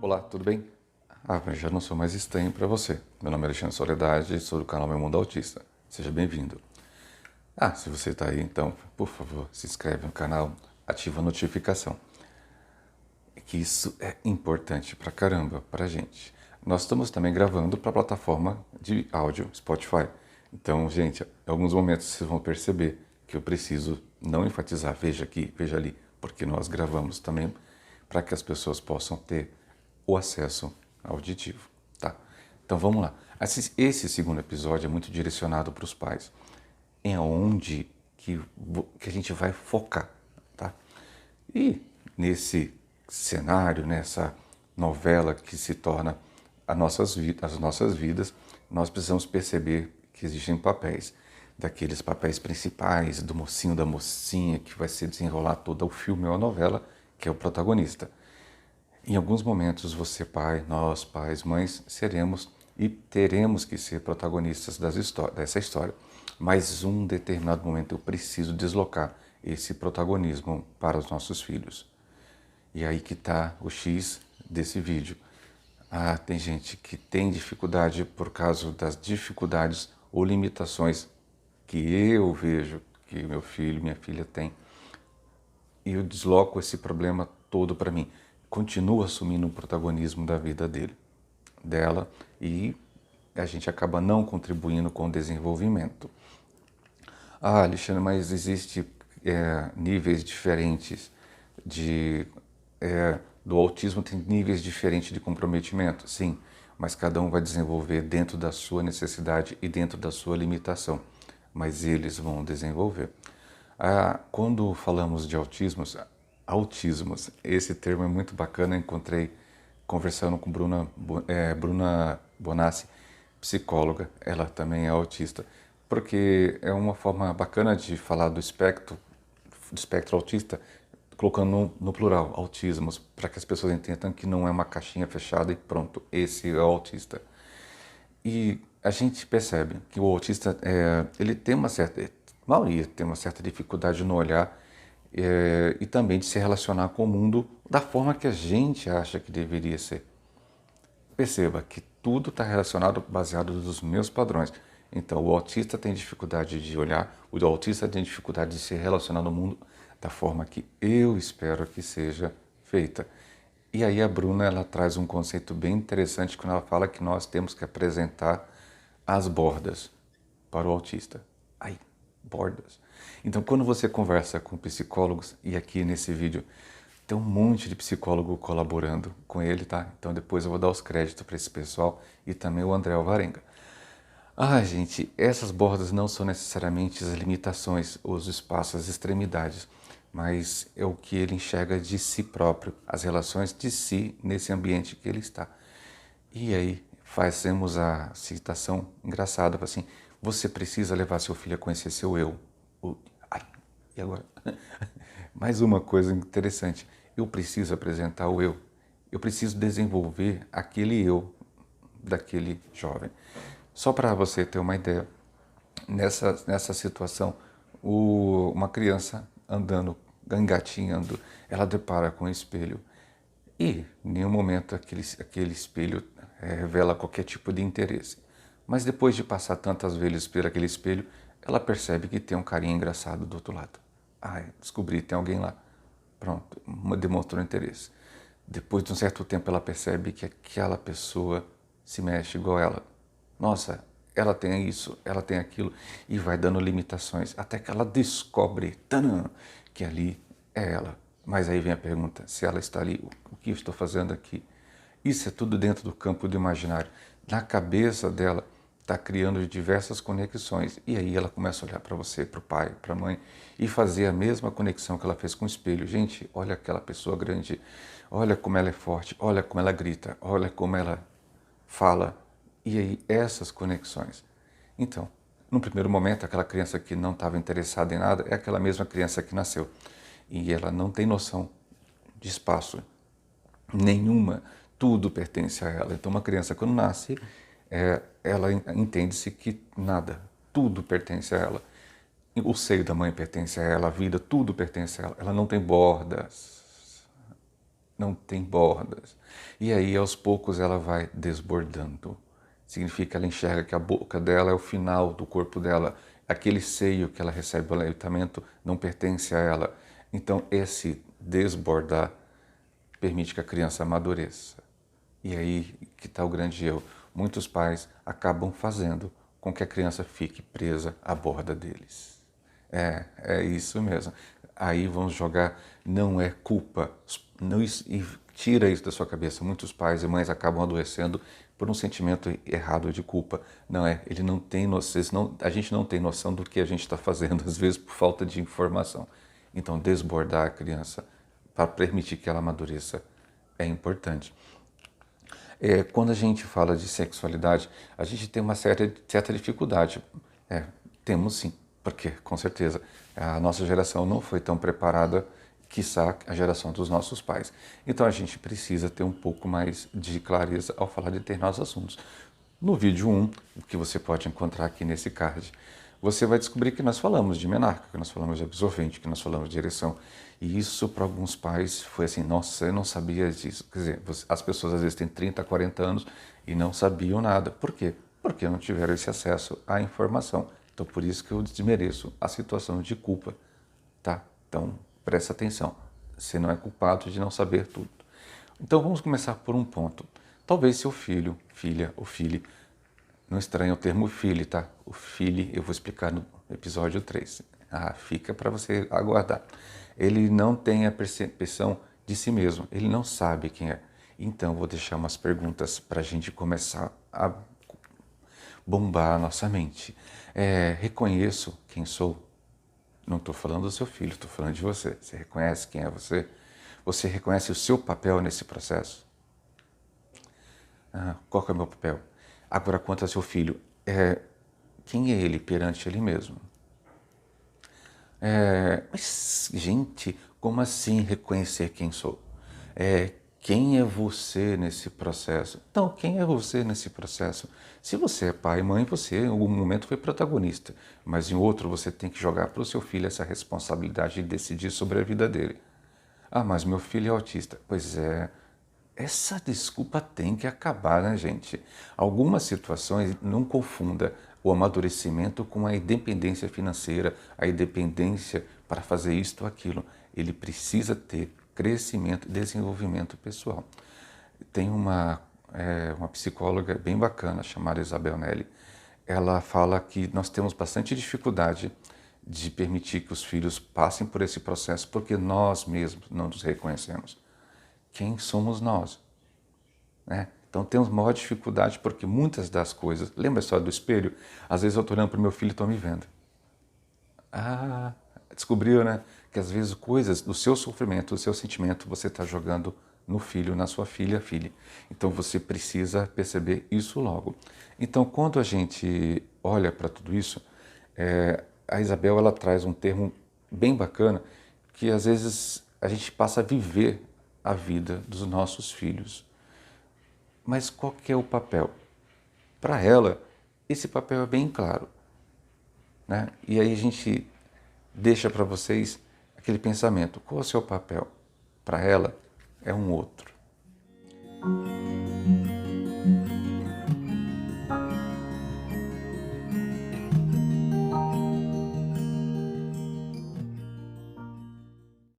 Olá, tudo bem? Mas já não sou mais estranho para você. Meu nome é Alexandre Soledade e sou do canal Meu Mundo Autista. Seja bem-vindo. Se você está aí, então, por favor, se inscreve no canal, ativa a notificação. Que isso é importante pra caramba pra gente. Nós estamos também gravando para a plataforma de áudio Spotify. Então, gente, em alguns momentos vocês vão perceber que eu preciso não enfatizar, veja aqui, veja ali, porque nós gravamos também para que as pessoas possam ter o acesso auditivo, tá? Então vamos lá. Esse segundo episódio é muito direcionado para os pais, é onde que a gente vai focar, tá? E nesse cenário, nessa novela que se torna as nossas vidas, nós precisamos perceber que existem papéis, daqueles papéis principais, do mocinho, da mocinha, que vai se desenrolar todo o filme ou a novela, que é o protagonista. Em alguns momentos, você pai, nós pais, mães, seremos e teremos que ser protagonistas dessa história. Mas em um determinado momento eu preciso deslocar esse protagonismo para os nossos filhos. E aí que está o X desse vídeo. Tem gente que tem dificuldade por causa das dificuldades ou limitações que eu vejo que meu filho, minha filha tem. E eu desloco esse problema todo para mim. Continuo assumindo o protagonismo da vida dela, e a gente acaba não contribuindo com o desenvolvimento. Alexandre, mas existe níveis diferentes do autismo, tem níveis diferentes de comprometimento? Sim, mas cada um vai desenvolver dentro da sua necessidade e dentro da sua limitação, mas eles vão desenvolver. Quando falamos de autismos, esse termo é muito bacana, eu encontrei conversando com Bruna Bonassi, psicóloga, ela também é autista, porque é uma forma bacana de falar do espectro autista, colocando no plural, autismos, para que as pessoas entendam que não é uma caixinha fechada e pronto, esse é o autista. E a gente percebe que o autista, ele tem a maioria tem uma certa dificuldade no olhar e também de se relacionar com o mundo da forma que a gente acha que deveria ser. Perceba que tudo está relacionado, baseado nos meus padrões. Então, o autista tem dificuldade de olhar, o autista tem dificuldade de se relacionar no mundo da forma que eu espero que seja feita. E aí a Bruna, ela traz um conceito bem interessante quando ela fala que nós temos que apresentar as bordas para o autista. Bordas. Então, quando você conversa com psicólogos, e aqui nesse vídeo tem um monte de psicólogo colaborando com ele, tá? Então depois eu vou dar os créditos para esse pessoal e também o André Alvarenga. Gente, essas bordas não são necessariamente as limitações, os espaços, as extremidades, mas é o que ele enxerga de si próprio, as relações de si nesse ambiente que ele está. E aí fazemos a citação engraçada, assim, você precisa levar seu filho a conhecer seu eu. E agora? Mais uma coisa interessante, eu preciso apresentar o eu. Eu preciso desenvolver aquele eu daquele jovem. Só para você ter uma ideia, nessa situação, uma criança andando, engatinhando, ela depara com um espelho e em nenhum momento aquele espelho revela qualquer tipo de interesse. Mas depois de passar tantas vezes por aquele espelho, ela percebe que tem um carinha engraçado do outro lado. Descobri, tem alguém lá. Pronto, demonstrou interesse. Depois de um certo tempo ela percebe que aquela pessoa se mexe igual ela. Nossa, ela tem isso, ela tem aquilo, e vai dando limitações, até que ela descobre, tanã, que ali é ela. Mas aí vem a pergunta, se ela está ali, o que eu estou fazendo aqui? Isso é tudo dentro do campo do imaginário. Na cabeça dela, está criando diversas conexões. E aí ela começa a olhar para você, para o pai, para a mãe, e fazer a mesma conexão que ela fez com o espelho. Gente, olha aquela pessoa grande, olha como ela é forte, olha como ela grita, olha como ela fala. E aí essas conexões. Então, no primeiro momento, aquela criança que não estava interessada em nada é aquela mesma criança que nasceu. E ela não tem noção de espaço nenhuma, tudo pertence a ela. Então uma criança quando nasce, ela entende-se que nada, tudo pertence a ela. O seio da mãe pertence a ela, a vida, tudo pertence a ela. Ela não tem bordas, não tem bordas. E aí, aos poucos, ela vai desbordando. Significa que ela enxerga que a boca dela é o final do corpo dela. Aquele seio que ela recebe o aleitamento não pertence a ela. Então, esse desbordar permite que a criança amadureça. E aí que está o grande erro. Muitos pais acabam fazendo com que a criança fique presa à borda deles. É isso mesmo. Aí vamos jogar, não é culpa. Não, e tira isso da sua cabeça. Muitos pais e mães acabam adoecendo por um sentimento errado de culpa. Não é, ele não tem noção, a gente não tem noção do que a gente está fazendo, às vezes por falta de informação. Então, desbordar a criança para permitir que ela amadureça é importante. Quando a gente fala de sexualidade, a gente tem uma certa dificuldade. Temos sim, porque, com certeza, a nossa geração não foi tão preparada, quiçá a geração dos nossos pais. Então a gente precisa ter um pouco mais de clareza ao falar de determinados assuntos. No vídeo 1, que você pode encontrar aqui nesse card, você vai descobrir que nós falamos de menarca, que nós falamos de absorvente, que nós falamos de ereção. E isso para alguns pais foi assim, nossa, eu não sabia disso. Quer dizer, as pessoas às vezes têm 30, 40 anos e não sabiam nada. Por quê? Porque não tiveram esse acesso à informação. Então por isso que eu desmereço a situação de culpa, tá? Então presta atenção, você não é culpado de não saber tudo. Então vamos começar por um ponto. Talvez seu filho, filha ou filhe, não estranhe o termo filho, tá? O filho eu vou explicar no episódio 3. Fica para você aguardar. Ele não tem a percepção de si mesmo, ele não sabe quem é. Então vou deixar umas perguntas para a gente começar a bombar a nossa mente. Reconheço quem sou? Não estou falando do seu filho, estou falando de você. Você reconhece quem é você? Você reconhece o seu papel nesse processo? Qual que é o meu papel? Agora, quanto ao seu filho, quem é ele perante ele mesmo? Mas, gente, como assim reconhecer quem sou? Quem é você nesse processo? Então, quem é você nesse processo? Se você é pai e mãe, você em algum momento foi protagonista, mas em outro você tem que jogar para o seu filho essa responsabilidade de decidir sobre a vida dele. Mas meu filho é autista. Pois é, essa desculpa tem que acabar, né, gente? Algumas situações não confunda o amadurecimento com a independência financeira, a independência para fazer isto ou aquilo. Ele precisa ter crescimento e desenvolvimento pessoal. Tem uma psicóloga bem bacana chamada Isabel Nelly. Ela fala que nós temos bastante dificuldade de permitir que os filhos passem por esse processo porque nós mesmos não nos reconhecemos. Quem somos nós? Então temos maior dificuldade porque muitas das coisas... Lembra a história do espelho? Às vezes eu estou olhando para o meu filho e estou me vendo. Descobriu, né? Que às vezes coisas do seu sofrimento, do seu sentimento, você está jogando no filho, na sua filha, filha. Então você precisa perceber isso logo. Então quando a gente olha para tudo isso, a Isabel ela traz um termo bem bacana que às vezes a gente passa a viver a vida dos nossos filhos. Mas qual que é o papel? Para ela, esse papel é bem claro, né? E aí a gente deixa para vocês aquele pensamento. Qual é o seu papel? Para ela, é um outro.